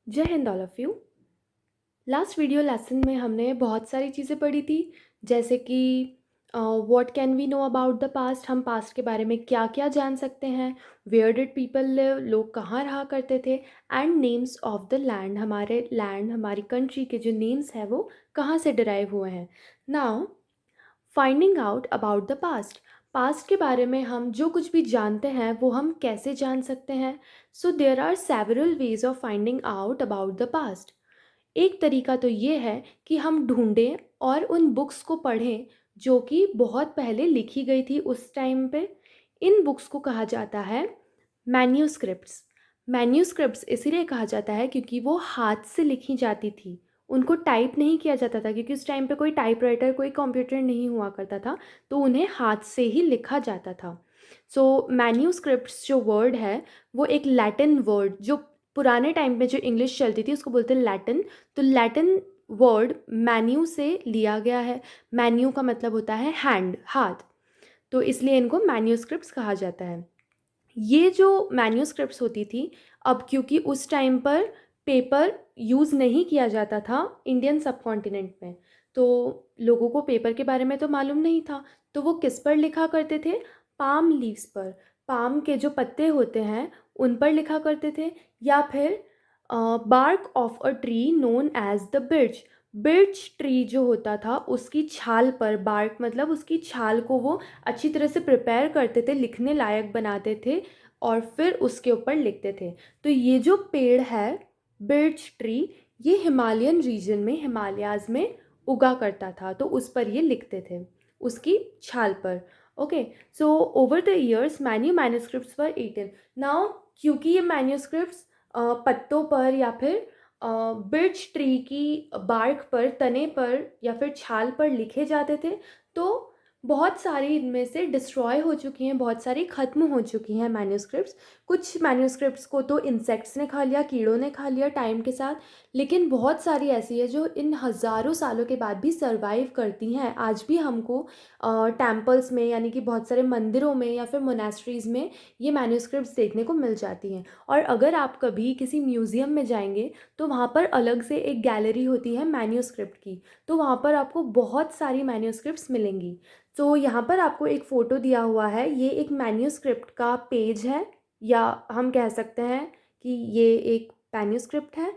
जय हिंद all of you. Last video lesson में हमने बहुत सारी चीज़ें पढ़ी थी, जैसे कि what can we know about the past, हम पास्ट के बारे में क्या-क्या जान सकते हैं, वेयर डिड पीपल लिव, लोग कहाँ रहा करते थे, and names of the land, हमारी कंट्री के जो नेम्स हैं वो कहाँ से डिराइव हुए हैं। Now finding out about the past, past के बारे में हम जो कुछ भी जानते हैं वो हम कैसे जान सकते हैं। So there are several ways of finding out about the past. एक तरीका तो ये है कि हम ढूंढें और उन बुक्स को पढ़ें जो कि बहुत पहले लिखी गई थी उस टाइम पे। इन बुक्स को कहा जाता है मैन्यूस्क्रिप्ट्स। मैन्यूस्क्रिप्ट्स इसीलिए कहा जाता है क्योंकि वो हाथ से लिखी जाती थी, उनको टाइप नहीं किया जाता था क्योंकि उस टाइम पे कोई टाइपराइटर, कोई कंप्यूटर नहीं हुआ करता था, तो उन्हें हाथ से ही लिखा जाता था। सो मैन्यूस्क्रिप्ट्स जो वर्ड है वो एक लैटिन वर्ड, जो पुराने टाइम में जो इंग्लिश चलती थी उसको बोलते हैं लैटिन। तो लैटिन वर्ड मैन्यू से लिया गया है। मैन्यू का मतलब होता है हैंड, हाथ, तो इसलिए इनको मैन्यूस्क्रिप्ट्स कहा जाता है। ये जो मैन्यूस्क्रिप्ट्स होती थी, अब क्योंकि उस टाइम पर पेपर यूज़ नहीं किया जाता था इंडियन सबकॉन्टिनेंट में, तो लोगों को पेपर के बारे में तो मालूम नहीं था, तो वो किस पर लिखा करते थे? पाम लीव्स पर, पाम के जो पत्ते होते हैं उन पर लिखा करते थे, या फिर bark of a tree known as the birch. Birch tree जो होता था उसकी छाल पर, बार्क मतलब उसकी छाल को वो अच्छी तरह से प्रिपेयर करते थे, लिखने लायक बनाते थे और फिर उसके ऊपर लिखते थे। तो ये जो पेड़ है बिर्च ट्री, ये हिमालयन रीजन में, हिमालयाज़ में उगा करता था, तो उस पर ये लिखते थे, उसकी छाल पर। Okay, so over the years many manuscripts were written. Now क्योंकि ये मैन्यूस्क्रिप्ट्स पत्तों पर या फिर बिर्च ट्री की बार्क पर, तने पर या फिर छाल पर लिखे जाते थे, तो बहुत सारी इनमें से डिस्ट्रॉय हो चुकी हैं, बहुत सारी ख़त्म हो चुकी हैं मैन्यूस्क्रिप्ट्स। कुछ मैन्यूस्क्रिप्ट्स को तो इंसेक्ट्स ने खा लिया, कीड़ों ने खा लिया टाइम के साथ, लेकिन बहुत सारी ऐसी है जो इन हज़ारों सालों के बाद भी सर्वाइव करती हैं। आज भी हमको टेम्पल्स में, यानी कि बहुत सारे मंदिरों में या फिर मोनेस्ट्रीज़ में ये मैन्यूस्क्रिप्ट्स देखने को मिल जाती हैं। और अगर आप कभी किसी म्यूज़ियम में जाएंगे तो वहाँ पर अलग से एक गैलरी होती है मैन्यूस्क्रिप्ट की, तो वहाँ पर आपको बहुत सारी मैन्यूस्क्रिप्ट्स मिलेंगी। तो यहाँ पर आपको एक फ़ोटो दिया हुआ है, ये एक मैन्यूस्क्रिप्ट का पेज है, या हम कह सकते हैं कि ये एक मैन्यूस्क्रिप्ट है।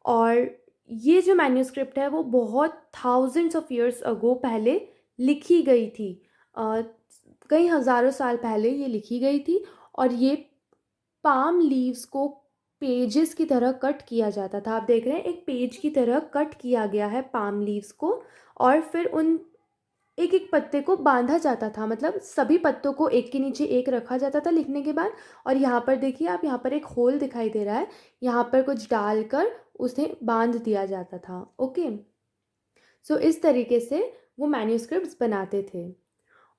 और ये जो मैन्यूस्क्रिप्ट है वो बहुत थाउजेंड्स ऑफ ईयर्स अगो पहले लिखी गई थी। अ, कई हज़ारों साल पहले ये लिखी गई थी, और ये पाम लीव्स को पेजेस की तरह कट किया जाता था। आप देख रहे हैं एक पेज की तरह कट किया गया है पाम लीव्स को, और फिर उन एक एक पत्ते को बांधा जाता था, मतलब सभी पत्तों को एक के नीचे एक रखा जाता था लिखने के बाद। और यहाँ पर देखिए आप, यहाँ पर एक होल दिखाई दे रहा है, यहाँ पर कुछ डालकर उसे बांध दिया जाता था। ओके, सो इस तरीके से वो मैन्यूस्क्रिप्ट्स बनाते थे।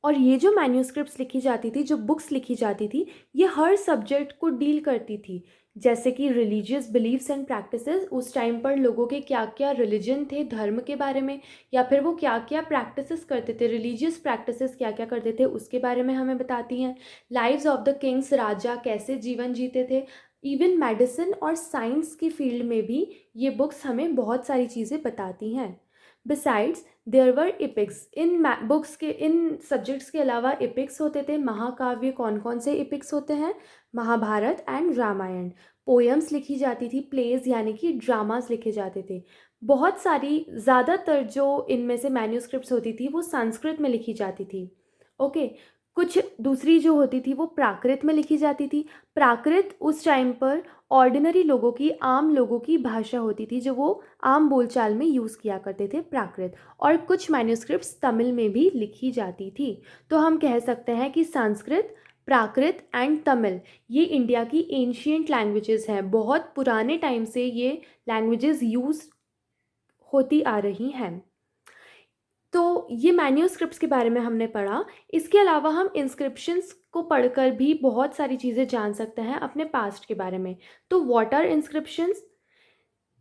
और ये जो मैन्यूस्क्रिप्ट्स लिखी जाती थी, जो बुक्स लिखी जाती थी, ये हर सब्जेक्ट को डील करती थी। जैसे कि रिलीजियस बिलीव्स एंड प्रैक्टिसेस, उस टाइम पर लोगों के क्या क्या रिलीजन थे, धर्म के बारे में, या फिर वो क्या क्या प्रैक्टिसेस करते थे, रिलीजियस प्रैक्टिसेस क्या क्या करते थे उसके बारे में हमें बताती हैं। लाइव्स ऑफ द किंग्स, राजा कैसे जीवन जीते थे। इवन मेडिसिन और साइंस की फील्ड में भी ये बुक्स हमें बहुत सारी चीज़ें बताती हैं। Besides there were epics, in books के, इन सब्जेक्ट्स के अलावा इपिक्स होते थे। महाकाव्य कौन कौन से इपिक्स होते हैं? महाभारत एंड रामायण। पोएम्स लिखी जाती थी, प्लेज यानी कि ड्रामास लिखे जाते थे। बहुत सारी, ज़्यादातर जो इनमें से मैन्यूस्क्रिप्ट्स होती थी वो संस्कृत में लिखी जाती थी। ओके, कुछ दूसरी जो होती थी वो प्राकृत में लिखी जाती थी। प्राकृत उस टाइम पर ऑर्डिनरी लोगों की, आम लोगों की भाषा होती थी, जो वो आम बोलचाल में यूज़ किया करते थे, प्राकृत। और कुछ मैन्यूस्क्रिप्ट्स तमिल में भी लिखी जाती थी। तो हम कह सकते हैं कि संस्कृत, प्राकृत एंड तमिल, ये इंडिया की एंशियंट लैंग्वेजेस हैं। बहुत पुराने टाइम से ये लैंग्वेजेस यूज़ होती आ रही हैं। तो ये मैन्यूस्क्रिप्ट्स के बारे में हमने पढ़ा। इसके अलावा हम इंस्क्रिप्शंस को पढ़कर भी बहुत सारी चीज़ें जान सकते हैं अपने पास्ट के बारे में। तो what are inscriptions?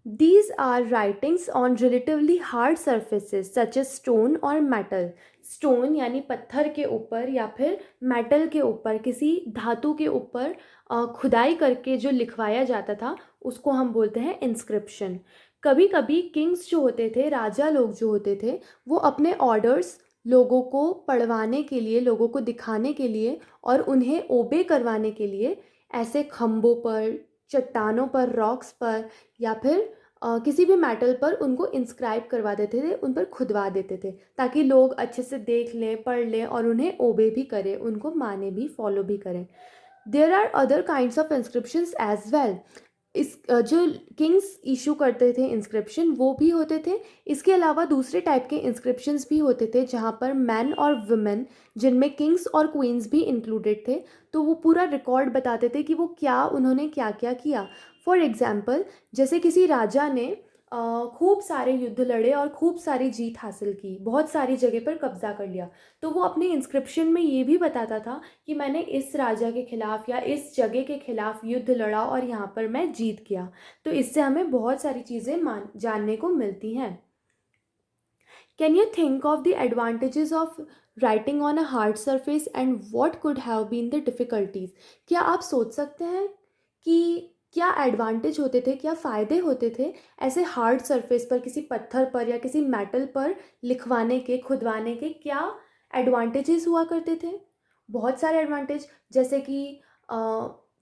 These are writings on relatively hard surfaces such as stone or metal. Stone यानी पत्थर के ऊपर, या फिर मेटल के ऊपर, किसी धातु के ऊपर खुदाई करके जो लिखवाया जाता था उसको हम बोलते हैं इंस्क्रिप्शन। कभी कभी किंग्स जो होते थे, राजा लोग जो होते थे, वो अपने ऑर्डर्स लोगों को पढ़वाने के लिए, लोगों को दिखाने के लिए और उन्हें ओबे करवाने के लिए ऐसे खम्भों पर, चट्टानों पर, रॉक्स पर या फिर किसी भी मेटल पर उनको इंस्क्राइब करवा देते थे, उन पर खुदवा देते थे, ताकि लोग अच्छे से देख लें, पढ़ लें और उन्हें ओबे भी करें, उनको माने भी, फॉलो भी करें। There are other kinds of inscriptions as well. इस जो किंग्स इशू करते थे इंस्क्रिप्शन, वो भी होते थे। इसके अलावा दूसरे टाइप के इंस्क्रिप्शंस भी होते थे जहाँ पर मैन और वुमेन, जिनमें किंग्स और क्वींस भी इंक्लूडेड थे, तो वो पूरा रिकॉर्ड बताते थे कि वो क्या, उन्होंने क्या क्या किया। फॉर एग्ज़ाम्पल, जैसे किसी राजा ने खूब सारे युद्ध लड़े और खूब सारी जीत हासिल की, बहुत सारी जगह पर कब्जा कर लिया, तो वो अपने इंस्क्रिप्शन में ये भी बताता था कि मैंने इस राजा के खिलाफ या इस जगह के खिलाफ युद्ध लड़ा और यहाँ पर मैं जीत गया। तो इससे हमें बहुत सारी चीज़ें जानने को मिलती हैं। Can you think of the advantages of writing on a hard surface and what could have been the difficulties? क्या आप सोच सकते हैं कि क्या एडवांटेज होते थे, क्या फ़ायदे होते थे ऐसे हार्ड सरफेस पर, किसी पत्थर पर या किसी मेटल पर लिखवाने के, खुदवाने के, क्या एडवांटेजेस हुआ करते थे? बहुत सारे एडवांटेज, जैसे कि अ,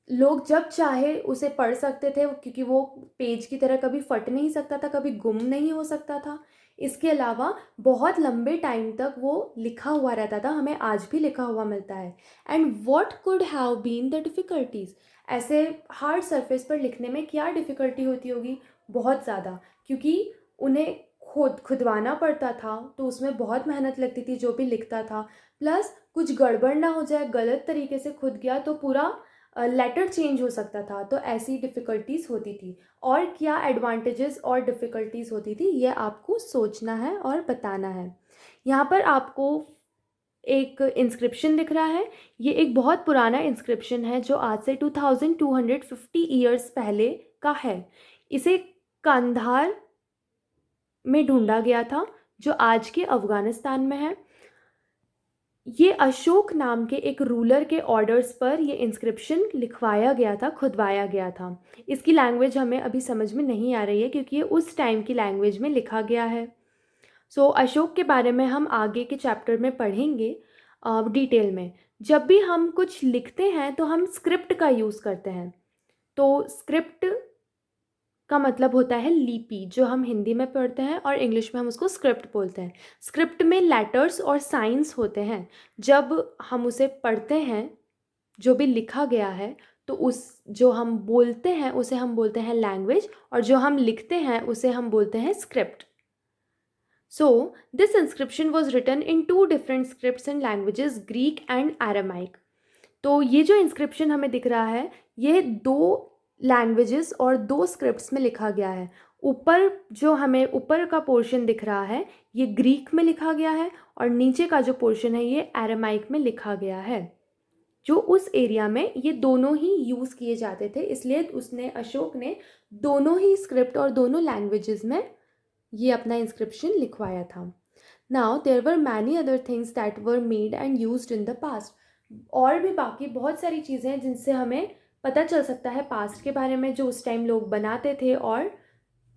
लोग जब चाहे उसे पढ़ सकते थे, क्योंकि वो पेज की तरह कभी फट नहीं सकता था, कभी गुम नहीं हो सकता था। इसके अलावा बहुत लंबे टाइम तक वो लिखा हुआ रहता था, हमें आज भी लिखा हुआ मिलता है। And what could have been the difficulties? ऐसे हार्ड सरफेस पर लिखने में क्या डिफ़िकल्टी होती होगी? बहुत ज़्यादा, क्योंकि उन्हें खुदवाना पड़ता था, तो उसमें बहुत मेहनत लगती थी जो भी लिखता था। प्लस कुछ गड़बड़ ना हो जाए, गलत तरीके से खुद गया तो पूरा लेटर चेंज हो सकता था, तो ऐसी डिफ़िकल्टीज़ होती थी। और क्या एडवांटेजेस और डिफ़िकल्टीज़ होती थी, ये आपको सोचना है और बताना है। यहाँ पर आपको एक इंस्क्रिप्शन दिख रहा है। ये एक बहुत पुराना इंस्क्रिप्शन है जो आज से 2250 ईयर्स पहले का है। इसे कंधार में ढूंढा गया था, जो आज के अफ़गानिस्तान में है। ये अशोक नाम के एक रूलर के ऑर्डर्स पर ये इंस्क्रिप्शन लिखवाया गया था, खुदवाया गया था। इसकी लैंग्वेज हमें अभी समझ में नहीं आ रही है, क्योंकि ये उस टाइम की लैंग्वेज में लिखा गया है। सो अशोक के बारे में हम आगे के चैप्टर में पढ़ेंगे डिटेल में। जब भी हम कुछ लिखते हैं तो हम स्क्रिप्ट का यूज़ करते हैं। तो स्क्रिप्ट का मतलब होता है लिपि, जो हम हिंदी में पढ़ते हैं और इंग्लिश में हम उसको स्क्रिप्ट बोलते हैं। स्क्रिप्ट में लेटर्स और साइंस होते हैं। जब हम उसे पढ़ते हैं, जो भी लिखा गया है, तो उस जो हम बोलते हैं उसे हम बोलते हैं लैंग्वेज, और जो हम लिखते हैं उसे हम बोलते हैं script. So, this inscription was written in two different scripts and languages, Greek and Aramaic. तो ये जो इंस्क्रिप्शन हमें दिख रहा है, ये दो लैंग्वेजेस और दो स्क्रिप्ट्स में लिखा गया है। ऊपर जो हमें ऊपर का पोर्शन दिख रहा है, ये ग्रीक में लिखा गया है, और नीचे का जो पोर्शन है ये एरामाइक में लिखा गया है। जो उस एरिया में ये दोनों ही यूज़ किए जाते थे, इसलिए अशोक ने दोनों ही स्क्रिप्ट और दोनों लैंग्वेजेस में ये अपना इंस्क्रिप्शन लिखवाया था। Now there were many other things that were made and used in the past. और भी बाकी बहुत सारी चीज़ें हैं जिनसे हमें पता चल सकता है पास्ट के बारे में, जो उस टाइम लोग बनाते थे और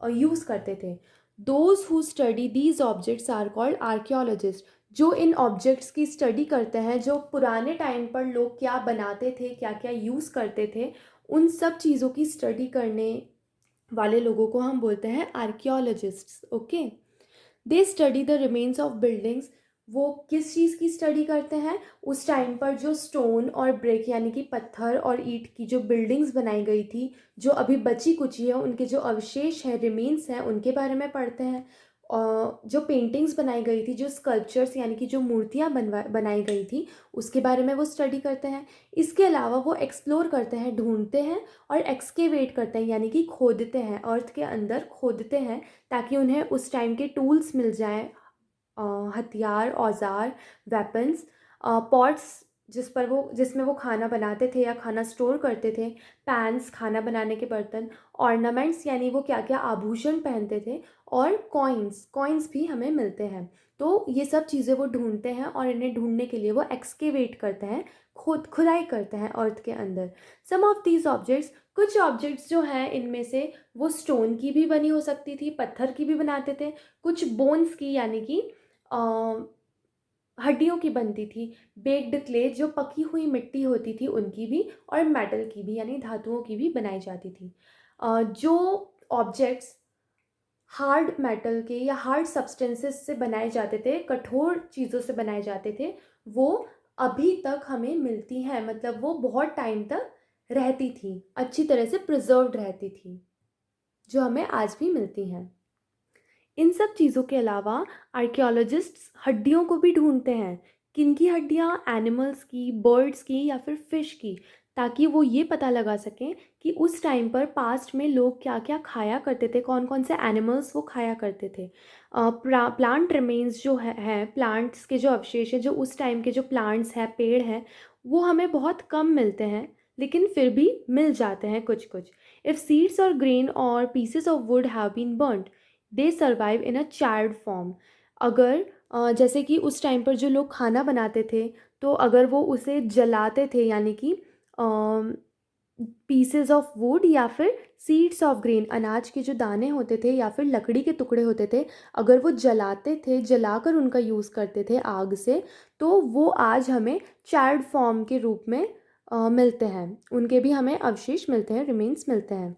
यूज़ करते थे। Those who study these objects are called archaeologist. जो इन ऑब्जेक्ट्स की स्टडी करते हैं, जो पुराने टाइम पर लोग क्या बनाते थे, क्या क्या यूज़ करते थे, उन सब चीज़ों की स्टडी करने वाले लोगों को हम बोलते हैं archaeologists. Okay, they study the remains of buildings. वो किस चीज़ की स्टडी करते हैं? उस टाइम पर जो स्टोन और ब्रिक यानी कि पत्थर और ईंट की जो बिल्डिंग्स बनाई गई थी, जो अभी बची कुची है, उनके जो अवशेष हैं, रिमेन्स हैं, उनके बारे में पढ़ते हैं। जो पेंटिंग्स बनाई गई थी, जो स्कल्पचर्स यानी कि जो मूर्तियाँ बनाई गई थी, उसके बारे में वो स्टडी करते हैं। इसके अलावा वो एक्सप्लोर करते हैं, ढूंढते हैं और एक्सकेवेट करते हैं, यानी कि खोदते हैं, अर्थ के अंदर खोदते हैं, ताकि उन्हें उस टाइम के टूल्स मिल जाएं, हथियार, औजार, वेपन्स, पॉट्स जिसमें वो खाना बनाते थे या खाना स्टोर करते थे, पैन्स खाना बनाने के बर्तन, ऑर्नामेंट्स यानी वो क्या-क्या आभूषण पहनते थे, और कॉइन्स भी हमें मिलते हैं। तो ये सब चीज़ें वो ढूँढते हैं और इन्हें ढूँढने के लिए वो एक्सकेवेट करते हैं, खुदाई करते हैं अर्थ के अंदर। सम ऑफ दीज़ ऑब्जेक्ट्स, कुछ ऑब्जेक्ट्स जो हैं इनमें से वो स्टोन की भी बनी हो सकती थी, पत्थर की भी बनाते थे, कुछ बोन्स की यानी कि अ, हड्डियों की बनती थी, बेक्ड क्ले जो पकी हुई मिट्टी होती थी उनकी भी, और मेटल की भी यानी धातुओं की भी बनाई जाती थी। जो ऑब्जेक्ट्स हार्ड मेटल के या हार्ड सब्सटेंसेस से बनाए जाते थे, कठोर चीज़ों से बनाए जाते थे, वो अभी तक हमें मिलती हैं, मतलब वो बहुत टाइम तक रहती थी, अच्छी तरह से प्रिजर्व्ड रहती थी, जो हमें आज भी मिलती हैं। इन सब चीज़ों के अलावा आर्कियोलॉजिस्ट्स हड्डियों को भी ढूंढते हैं। किनकी हड्डियाँ? एनिमल्स की, बर्ड्स की या फिर फ़िश की, ताकि वो ये पता लगा सकें कि उस टाइम पर पास्ट में लोग क्या क्या खाया करते थे, कौन कौन से एनिमल्स वो खाया करते थे। प्लांट रिमेन्स जो है प्लांट्स के जो अवशेष हैं, जो उस टाइम के जो प्लांट्स हैं, पेड़ हैं, वो हमें बहुत कम मिलते हैं, लेकिन फिर भी मिल जाते हैं कुछ कुछ। इफ़ सीड्स और ग्रेन और pieces of wood have been burned, they survive in a charred form. अगर जैसे कि उस टाइम पर जो लोग खाना बनाते थे, तो अगर वो उसे जलाते थे यानी कि पीसेस ऑफ वुड या फिर सीड्स ऑफ ग्रेन, अनाज के जो दाने होते थे या फिर लकड़ी के टुकड़े होते थे, अगर वो जलाते थे, जलाकर उनका यूज़ करते थे आग से, तो वो आज हमें चार्ड फॉर्म के रूप में मिलते हैं, उनके भी हमें अवशेष मिलते हैं, रिमेन्स मिलते हैं।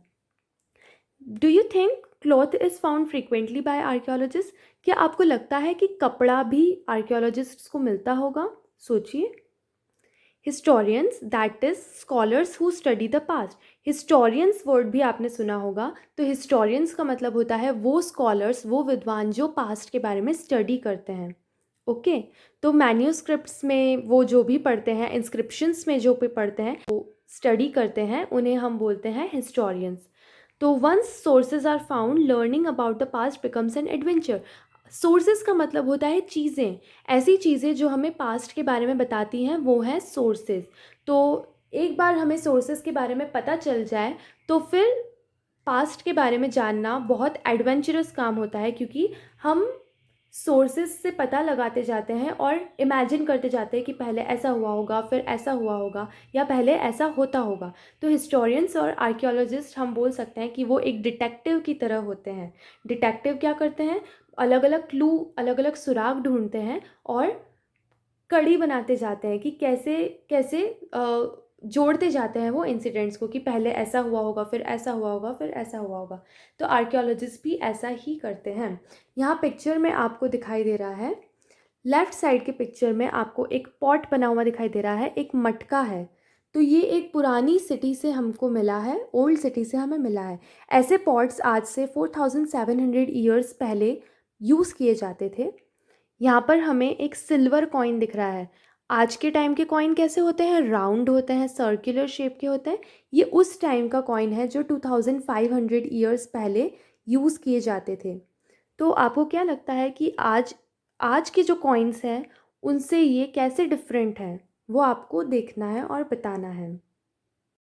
Do you think cloth is found frequently by archaeologist? क्या आपको लगता है कि कपड़ा भी आर्कियोलॉजिस्ट्स को मिलता होगा? सोचिए। Historians, that is scholars who study the past. Historians word भी आपने सुना होगा, तो हिस्टोरियंस का मतलब होता है वो स्कॉलर्स, वो विद्वान जो पास्ट के बारे में स्टडी करते हैं। ओके, तो मैन्यूस्क्रिप्ट्स में वो जो भी पढ़ते हैं, इंस्क्रिप्शंस में जो भी पढ़ते हैं, वो स्टडी करते हैं, उन्हें हम बोलते हैं हिस्टोरियंस। तो once sources are found, learning about the past becomes an adventure. Sources का मतलब होता है चीज़ें, ऐसी चीज़ें जो हमें पास्ट के बारे में बताती हैं, वो हैं सोर्सेज। तो एक बार हमें सोर्सेज के बारे में पता चल जाए, तो फिर पास्ट के बारे में जानना बहुत एडवेंचरस काम होता है, क्योंकि हम सोर्सेज से पता लगाते जाते हैं और इमेजिन करते जाते हैं कि पहले ऐसा हुआ होगा, फिर ऐसा हुआ होगा, या पहले ऐसा होता होगा। तो हिस्टोरियंस और आर्कियोलॉजिस्ट हम बोल सकते हैं कि वो एक डिटेक्टिव की तरह होते हैं। डिटेक्टिव क्या करते हैं? अलग अलग क्लू, अलग अलग सुराग ढूंढते हैं और कड़ी बनाते जाते हैं कि कैसे कैसे जोड़ते जाते हैं वो इंसिडेंट्स को, कि पहले ऐसा हुआ होगा, फिर ऐसा हुआ होगा, फिर ऐसा हुआ होगा। तो आर्कियोलॉजिस्ट भी ऐसा ही करते हैं। यहाँ पिक्चर में आपको दिखाई दे रहा है, लेफ़्ट साइड के पिक्चर में आपको एक पॉट बना हुआ दिखाई दे रहा है, एक मटका है। तो ये एक पुरानी सिटी से हमको मिला है, ओल्ड सिटी से हमें मिला है। ऐसे पॉट्स आज से 4700 ईयर्स पहले यूज़ किए जाते थे। यहाँ पर हमें एक सिल्वर कॉइन दिख रहा है। आज के टाइम के कॉइन कैसे होते हैं? राउंड होते हैं, सर्कुलर शेप के होते हैं। ये उस टाइम का कॉइन है जो 2500 ईयर्स पहले यूज़ किए जाते थे। तो आपको क्या लगता है कि आज आज के जो कॉइन्स हैं, उनसे ये कैसे डिफरेंट हैं? वो आपको देखना है और बताना है।